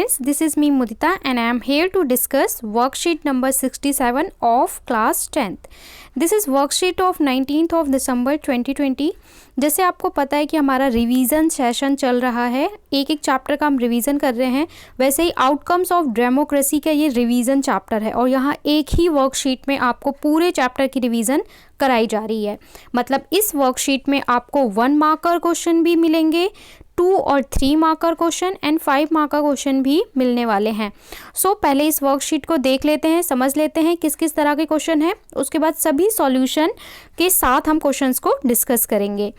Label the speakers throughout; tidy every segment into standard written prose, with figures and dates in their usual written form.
Speaker 1: friends, this is me Mudita and I am here to discuss worksheet number 67 of class 10th. This is worksheet of 19th of December 2020. जैसे आपको पता है कि हमारा revision session चल रहा है, एक एक चैप्टर का हम रिवीजन कर रहे हैं, वैसे ही आउटकम्स ऑफ डेमोक्रेसी का ये रिवीजन चैप्टर है और यहाँ एक ही वर्कशीट में आपको पूरे चैप्टर की रिवीजन कराई जा रही है। मतलब इस वर्कशीट में आपको 1 मार्कर क्वेश्चन भी मिलेंगे, 2 और 3 marker question and 5 marker question भी मिलने वाले हैं। सो पहले इस वर्कशीट को देख लेते हैं, समझ लेते हैं किस किस तरह के क्वेश्चन है, उसके बाद सभी सॉल्यूशन के साथ हम क्वेश्चंस को डिस्कस करेंगे।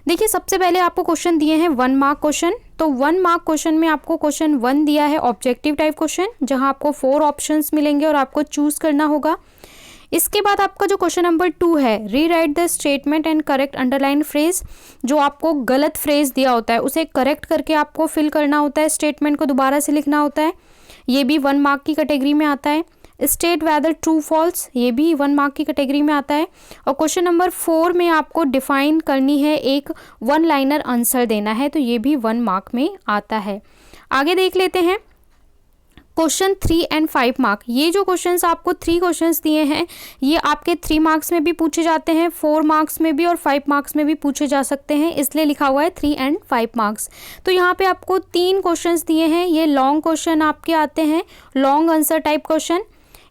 Speaker 1: देखिए सबसे पहले आपको क्वेश्चन दिए हैं 1 मार्क क्वेश्चन। तो 1 मार्क क्वेश्चन में आपको क्वेश्चन 1 दिया है ऑब्जेक्टिव टाइप क्वेश्चन, जहां आपको 4 ऑप्शंस मिलेंगे और आपको चूज करना होगा। इसके बाद आपका जो क्वेश्चन नंबर 2 है, rewrite the statement and correct underline phrase, जो आपको गलत फ्रेज दिया होता है उसे करेक्ट करके आपको फिल करना होता है, स्टेटमेंट को दोबारा से लिखना होता है, ये भी 1 मार्क की कैटेगरी में आता है। स्टेट वेदर ट्रू फॉल्स, ये भी 1 मार्क की कैटेगरी में आता है। और क्वेश्चन नंबर 4 में आपको डिफाइन करनी है, एक 1 लाइनर आंसर देना है, तो ये भी 1 मार्क में आता है। आगे देख लेते हैं क्वेश्चन 3 एंड 5 मार्क। ये जो क्वेश्चंस आपको 3 क्वेश्चंस दिए हैं, ये आपके 3 मार्क्स में भी पूछे जाते हैं, 4 मार्क्स में भी और 5 मार्क्स में भी पूछे जा सकते हैं, इसलिए लिखा हुआ है 3 एंड 5 मार्क्स। तो यहाँ पे आपको 3 क्वेश्चंस दिए हैं, ये लॉन्ग क्वेश्चन आपके आते हैं, लॉन्ग आंसर टाइप क्वेश्चन।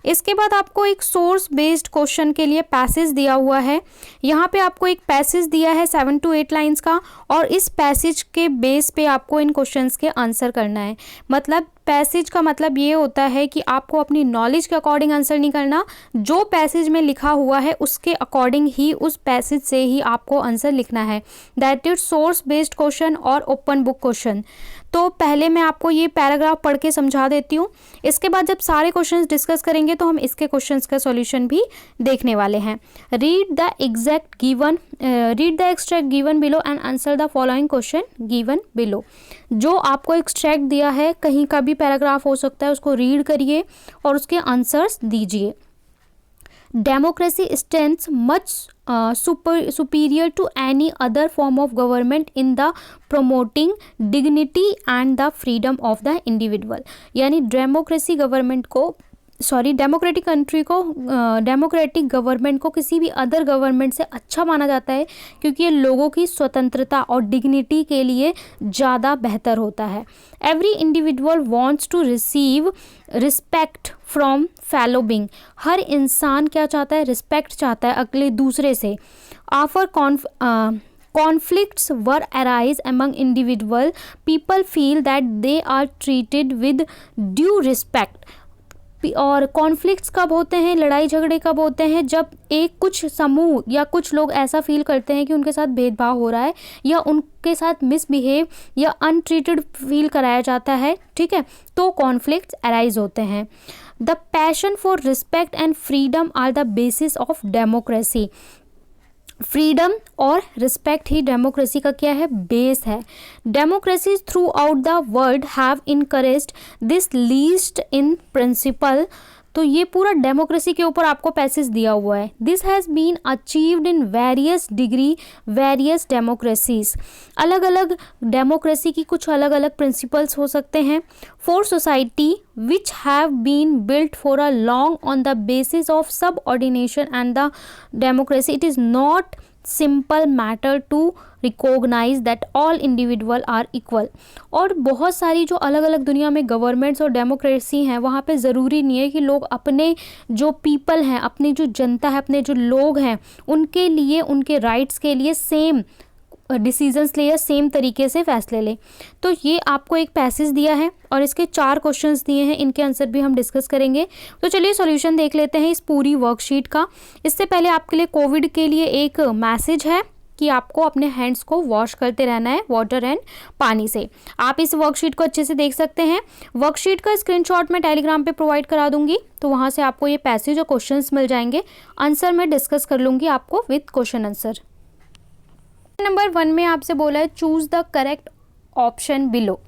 Speaker 1: इसके बाद आपको एक सोर्स बेस्ड क्वेश्चन के लिए पैसेज दिया हुआ है। यहाँ पे आपको एक पैसेज दिया है 7 to 8 लाइंस का, और इस पैसेज के बेस पे आपको इन क्वेश्चंस के आंसर करना है। मतलब पैसेज का मतलब ये होता है कि आपको अपनी नॉलेज के अकॉर्डिंग आंसर नहीं करना, जो पैसेज में लिखा हुआ है उसके अकॉर्डिंग ही, उस पैसेज से ही आपको आंसर लिखना है। That is source based question और ओपन बुक क्वेश्चन। तो पहले मैं आपको ये पैराग्राफ पढ़ के समझा देती हूँ, इसके बाद जब सारे क्वेश्चंस डिस्कस करेंगे तो हम इसके क्वेश्चंस का सॉल्यूशन भी देखने वाले हैं। Read the extract given below and answer the following question given below. जो आपको एक्सट्रैक्ट दिया है, कहीं का भी पैराग्राफ हो सकता है, उसको रीड करिए और उसके आंसर्स दीजिए। Democracy stands much superior to any other form of government in the promoting dignity and the freedom of the individual। यानी डेमोक्रेटिक गवर्नमेंट को किसी भी अदर गवर्नमेंट से अच्छा माना जाता है, क्योंकि ये लोगों की स्वतंत्रता और डिग्निटी के लिए ज़्यादा बेहतर होता है। Every individual wants to receive respect from fellow being. हर इंसान क्या चाहता है? रिस्पेक्ट चाहता है अगले दूसरे से। After conflicts were arise among individual, people feel that they are treated with due respect। और कॉन्फ्लिक्ट्स कब होते हैं, लड़ाई झगड़े कब होते हैं? जब एक कुछ समूह या कुछ लोग ऐसा फील करते हैं कि उनके साथ भेदभाव हो रहा है या उनके साथ मिसबिहेव या अनट्रीटेड फील कराया जाता है, ठीक है, तो कॉन्फ्लिक्ट्स अराइज होते हैं। The passion for respect and freedom are the basis of democracy. Freedom और रिस्पेक्ट ही डेमोक्रेसी का क्या है? बेस है। Democracy throughout the world have encouraged this least in principle. तो ये पूरा डेमोक्रेसी के ऊपर आपको पैसेज दिया हुआ है। This has been achieved in various degree various democracies. अलग अलग डेमोक्रेसी की कुछ अलग अलग प्रिंसिपल्स हो सकते हैं। For society which have been built for a long on the basis of subordination and the democracy, it is not simple matter to recognize that all individual are equal। और बहुत सारी जो अलग अलग दुनिया में गवर्नमेंट्स और डेमोक्रेसी हैं, वहाँ पे ज़रूरी नहीं है कि लोग अपने जो पीपल हैं, अपनी जो जनता है, अपने जो लोग हैं, उनके लिए, उनके राइट्स के लिए सेम डिसीजंस ले या सेम तरीके से फैसले ले। तो ये आपको एक पैसेज दिया है और इसके 4 क्वेश्चंस दिए हैं, इनके आंसर भी हम डिस्कस करेंगे। तो चलिए सॉल्यूशन देख लेते हैं इस पूरी वर्कशीट का। इससे पहले आपके लिए कोविड के लिए एक मैसेज है कि आपको अपने हैंड्स को वॉश करते रहना है वाटर एंड पानी से। आप इस वर्कशीट को अच्छे से देख सकते हैं। वर्कशीट का स्क्रीनशॉट मैं टेलीग्राम पे प्रोवाइड करा दूंगी, तो वहाँ से आपको ये पैसेज और क्वेश्चंस मिल जाएंगे। आंसर मैं डिस्कस कर लूँगी आपको विथ क्वेश्चन आंसर। नंबर 1 में आपसे बोला है choose the correct option below.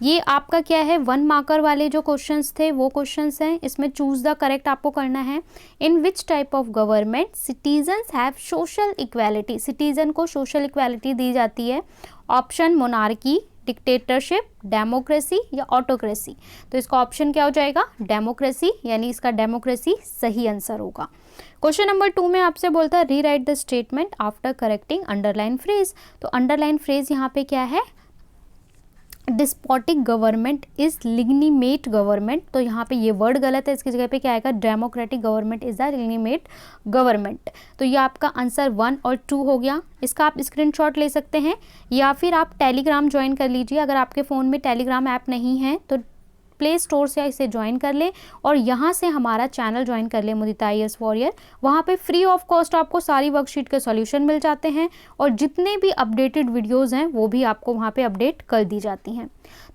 Speaker 1: ये आपका क्या है? 1 मार्कर वाले जो क्वेश्चंस थे वो क्वेश्चंस हैं। इसमें चूज द करेक्ट आपको करना है। In which type of government citizens have social equality. Citizen को सोशल इक्वालिटी दी जाती है। ऑप्शन मोनार्की, डिक्टेटरशिप, डेमोक्रेसी या ऑटोक्रेसी। तो इसका ऑप्शन क्या हो जाएगा, डेमोक्रेसी, यानी इसका डेमोक्रेसी सही आंसर होगा। क्वेश्चन नंबर 2 में आपसे बोलता है rewrite the statement after correcting underline phrase. तो अंडरलाइन फ्रेज यहाँ पे क्या है, डिस्पोटिक गवर्नमेंट इज लिग्निमेट गवर्नमेंट। तो यहाँ पे ये वर्ड गलत है, इसकी जगह पे क्या आएगा, democratic government is the legitimate government. तो ये आपका आंसर 1 और 2 हो गया। इसका आप स्क्रीनशॉट ले सकते हैं या फिर आप टेलीग्राम ज्वाइन कर लीजिए। अगर आपके फ़ोन में टेलीग्राम ऐप नहीं है तो प्ले स्टोर से इसे ज्वाइन कर ले और यहाँ से हमारा चैनल ज्वाइन कर ले, मुदिता IAS वॉरियर। वहाँ पे फ्री ऑफ कॉस्ट आपको सारी वर्कशीट के सॉल्यूशन मिल जाते हैं और जितने भी अपडेटेड वीडियोस हैं वो भी आपको वहाँ पे अपडेट कर दी जाती हैं।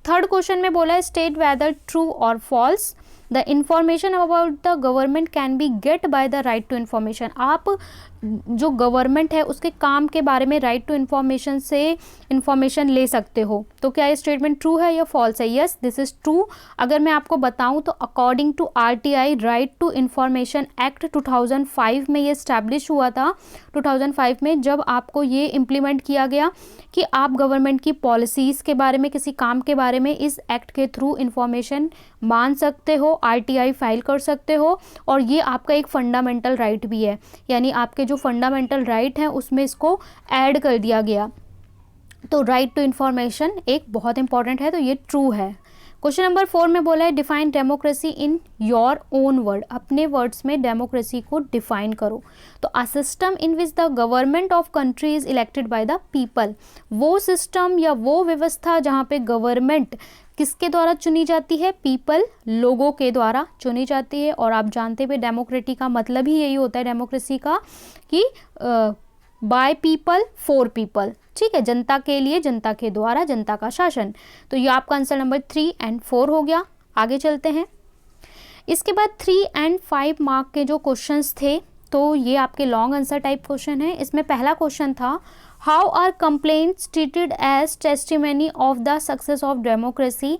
Speaker 1: थर्ड क्वेश्चन में बोला है स्टेट वेदर ट्रू और false the information about the government can be get by the right to information. आप जो गवर्नमेंट है उसके काम के बारे में राइट टू इन्फॉर्मेशन से इन्फॉर्मेशन ले सकते हो। तो क्या ये स्टेटमेंट ट्रू है या फॉल्स है? Yes, this is true. अगर मैं आपको बताऊं तो according to RTI right to information act 2005 में ये स्टैब्लिश हुआ था। 2005 में जब आपको ये इम्प्लीमेंट किया गया कि आप गवर्नमेंट की पॉलिसीज़ के बारे में, किसी काम के बारे में इस एक्ट के थ्रू इन्फॉर्मेशन मान सकते हो, RTI फाइल कर सकते हो और ये आपका एक फंडामेंटल राइट भी है। यानी आपके जो फंडामेंटल राइट हैं उसमें इसको ऐड कर दिया गया। तो राइट टू इन्फॉर्मेशन एक बहुत इंपॉर्टेंट है, तो ये ट्रू है। क्वेश्चन नंबर 4 में बोला है define democracy in your own word. अपने वर्ड्स में डेमोक्रेसी को डिफाइन करो। तो a system in which the government of country is elected by the people. वो सिस्टम या वो व्यवस्था जहाँ पे गवर्नमेंट किसके द्वारा चुनी जाती है, पीपल, लोगों के द्वारा चुनी जाती है। और आप जानते हैं डेमोक्रेसी का मतलब ही यही होता है, डेमोक्रेसी का, कि बाय पीपल फॉर पीपल। ठीक है, जनता के लिए, जनता के द्वारा, जनता का शासन। तो ये आपका आंसर नंबर 3 और 4 हो गया। आगे चलते हैं। इसके बाद 3 और 5 मार्क के जो क्वेश्चंस थे तो ये आपके लॉन्ग आंसर टाइप क्वेश्चन है। इसमें पहला क्वेश्चन था how are complaints treated as testimony of the success of democracy.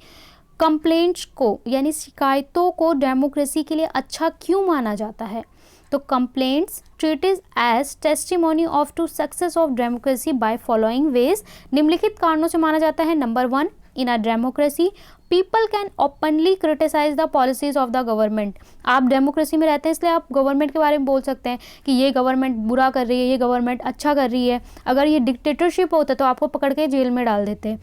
Speaker 1: Complaints को यानी शिकायतों को डेमोक्रेसी के लिए अच्छा क्यों माना जाता है? तो complaints treated as testimony of to success of democracy by following ways. निम्नलिखित कारणों से माना जाता है। Number 1, in a democracy people can openly criticise the policies of the government. आप डेमोक्रेसी में रहते हैं इसलिए आप गवर्नमेंट के बारे में बोल सकते हैं कि ये गवर्नमेंट बुरा कर रही है, ये गवर्नमेंट अच्छा कर रही है। अगर ये डिक्टेटरशिप होता तो आपको पकड़ के जेल में डाल देते।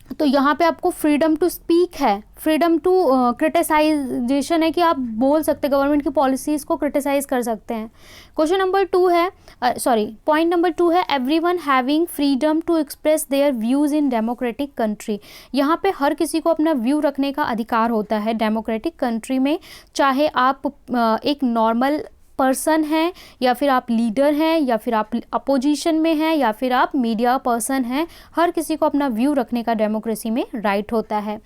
Speaker 1: तो यहाँ पे आपको फ्रीडम टू स्पीक है, फ्रीडम टू क्रिटिसाइजेशन है कि आप बोल सकते, गवर्नमेंट की पॉलिसीज़ को क्रिटिसाइज कर सकते हैं। क्वेश्चन नंबर 2 है, पॉइंट नंबर 2 है everyone having freedom to express their views in democratic country. यहाँ पे हर किसी को अपना व्यू रखने का अधिकार होता है डेमोक्रेटिक कंट्री में, चाहे आप एक नॉर्मल पर्सन हैं या फिर आप लीडर हैं या फिर आप अपोजिशन में हैं या फिर आप मीडिया पर्सन हैं। हर किसी को अपना व्यू रखने का डेमोक्रेसी में राइट होता है।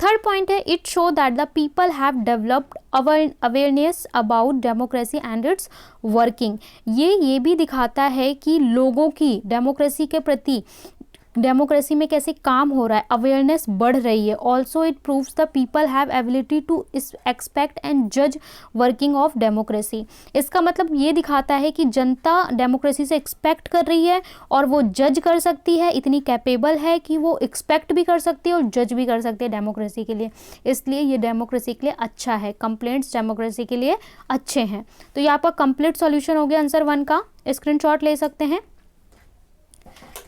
Speaker 1: थर्ड पॉइंट है it show that the people have developed awareness about democracy and it's working. ये भी दिखाता है कि लोगों की डेमोक्रेसी के प्रति, डेमोक्रेसी में कैसे काम हो रहा है, अवेयरनेस बढ़ रही है। Also it proves the people have ability to expect and जज वर्किंग ऑफ डेमोक्रेसी। इसका मतलब ये दिखाता है कि जनता डेमोक्रेसी से एक्सपेक्ट कर रही है और वो जज कर सकती है, इतनी कैपेबल है कि वो एक्सपेक्ट भी कर सकती है और जज भी कर सकती है डेमोक्रेसी के लिए। इसलिए ये डेमोक्रेसी के लिए अच्छा है, कंप्लेंट्स डेमोक्रेसी के लिए अच्छे हैं। तो ये आपका कंप्लीट सॉल्यूशन हो गया आंसर 1 का, स्क्रीनशॉट ले सकते हैं।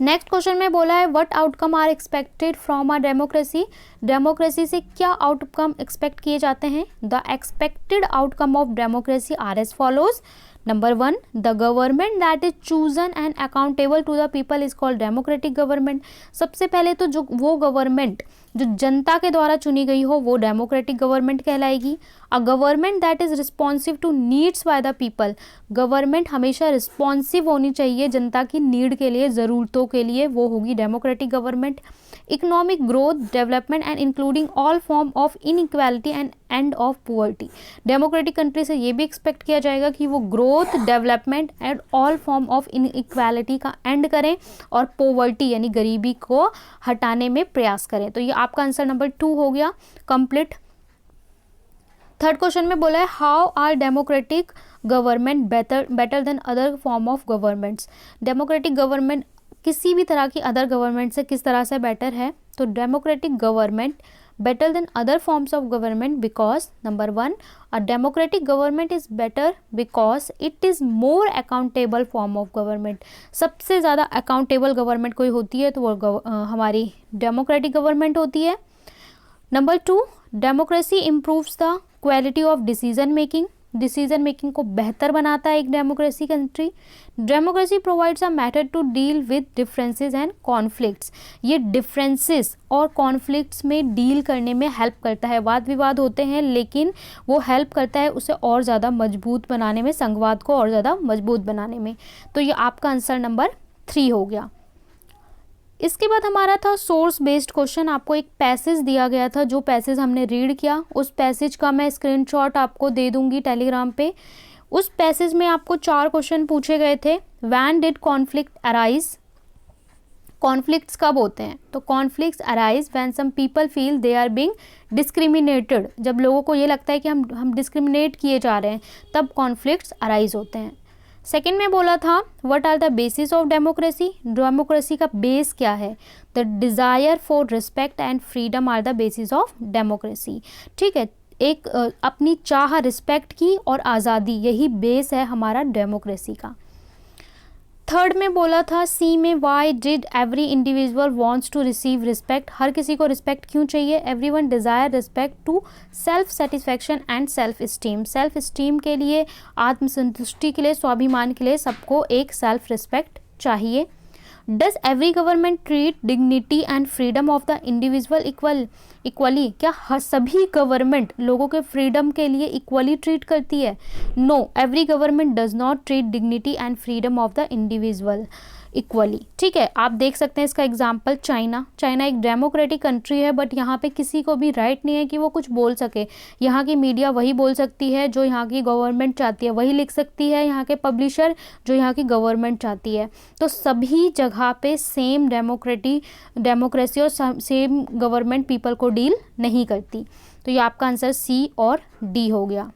Speaker 1: नेक्स्ट क्वेश्चन में बोला है what outcome are expected from a democracy. Democracy से क्या आउटकम एक्सपेक्ट किए जाते हैं? The expected outcome of democracy are as follows. Number 1, the government that is chosen and accountable to the people is called democratic government. सबसे पहले तो जो वो गवर्नमेंट जो जनता के द्वारा चुनी गई हो वो डेमोक्रेटिक गवर्नमेंट कहलाएगी। A government that is responsive to needs by the people. Government हमेशा रिस्पॉन्सिव होनी चाहिए जनता की नीड के लिए, ज़रूरतों के लिए, वो होगी democratic government. Economic growth, development and including all form of inequality and end of poverty. Democratic country से ये भी एक्सपेक्ट किया जाएगा कि वो growth, development and all form of inequality का एंड करें और पोवर्टी यानी गरीबी को हटाने में प्रयास करें। तो ये आपका आंसर नंबर 2 हो गया कंप्लीट। थर्ड क्वेश्चन में बोला है how are democratic government better than other form of governments. Democratic government किसी भी तरह की अदर गवर्नमेंट से किस तरह से बेटर है? तो democratic government better than other forms of government because number 1, a democratic government is better because it is more accountable form of government. सबसे ज़्यादा accountable government कोई होती है तो वो हमारी democratic government होती है. Number 2, democracy improves the quality of decision making को बेहतर बनाता है एक democracy country. Democracy provides a method to deal with differences and conflicts. ये डिफरेंसेस और कॉन्फ्लिक्ट्स में डील करने में हेल्प करता है. वाद विवाद होते हैं लेकिन वो हेल्प करता है उसे और ज़्यादा मजबूत बनाने में, संघवाद को और ज़्यादा मजबूत बनाने में. तो ये आपका आंसर नंबर 3 हो गया. इसके बाद हमारा था सोर्स बेस्ड क्वेश्चन. आपको एक पैसेज दिया गया था, जो पैसेज हमने रीड किया उस पैसेज का मैं स्क्रीनशॉट आपको दे दूंगी टेलीग्राम पे. उस पैसेज में आपको 4 क्वेश्चन पूछे गए थे. When did conflict arise. Conflicts कब होते हैं? तो conflicts arise when some people feel they are being discriminated. जब लोगों को ये लगता है कि हम डिस्क्रिमिनेट किए जा रहे हैं, तब कॉन्फ्लिक्ट्स अराइज होते हैं. सेकेंड में बोला था what are the basis of democracy. Democracy का बेस क्या है? The desire for respect and freedom are the basis of democracy. ठीक है, एक अपनी चाह रिस्पेक्ट की और आज़ादी, यही बेस है हमारा डेमोक्रेसी का. थर्ड में बोला था सी में why did every individual wants to receive respect. हर किसी को रिस्पेक्ट क्यों चाहिए? Everyone desire respect to self satisfaction and self esteem. Self esteem के लिए, आत्मसंतुष्टि के लिए, स्वाभिमान के लिए सबको एक सेल्फ रिस्पेक्ट चाहिए. Does every government treat dignity and freedom of the individual equally. क्या सभी गवर्नमेंट लोगों के फ्रीडम के लिए इक्वली ट्रीट करती है? No, every government does not treat dignity and freedom of the individual equally. ठीक है, आप देख सकते हैं इसका एग्जाम्पल चाइना एक डेमोक्रेटिक कंट्री है, बट यहाँ पे किसी को भी राइट नहीं है कि वो कुछ बोल सके. यहाँ की मीडिया वही बोल सकती है जो यहाँ की गवर्नमेंट चाहती है, वही लिख सकती है यहाँ के पब्लिशर जो यहाँ की गवर्नमेंट चाहती है. तो सभी जगह पे सेम डेमोक्रेसी और सेम गवर्नमेंट पीपल को डील नहीं करती. तो ये आपका आंसर सी और डी हो गया.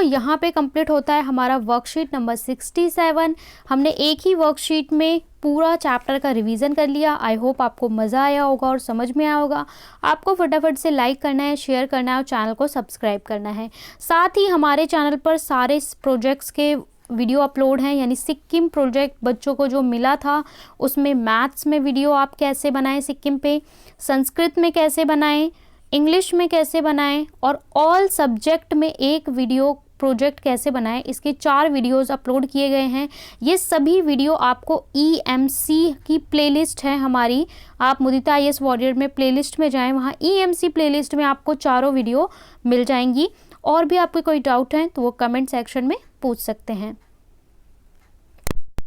Speaker 1: यहाँ पे कंप्लीट होता है हमारा वर्कशीट नंबर 67. हमने एक ही वर्कशीट में पूरा चैप्टर का रिवीजन कर लिया. आई होप आपको मज़ा आया होगा और समझ में आया होगा. आपको फटाफट से लाइक करना है, शेयर करना है और चैनल को सब्सक्राइब करना है. साथ ही हमारे चैनल पर सारे प्रोजेक्ट्स के वीडियो अपलोड हैं, यानी सिक्किम प्रोजेक्ट बच्चों को जो मिला था उसमें मैथ्स में वीडियो आप कैसे बनाएं सिक्किम पे, संस्कृत में कैसे बनाएं, इंग्लिश में कैसे बनाएं और ऑल सब्जेक्ट में एक वीडियो प्रोजेक्ट कैसे बनाएं, इसके 4 वीडियोस अपलोड किए गए हैं. ये सभी वीडियो आपको EMC की प्लेलिस्ट है हमारी. आप मुदिता IAS वॉरियर में प्लेलिस्ट में जाएं, वहाँ EMC प्लेलिस्ट में आपको चारों वीडियो मिल जाएंगी. और भी आपको कोई डाउट है तो वो कमेंट सेक्शन में पूछ सकते हैं.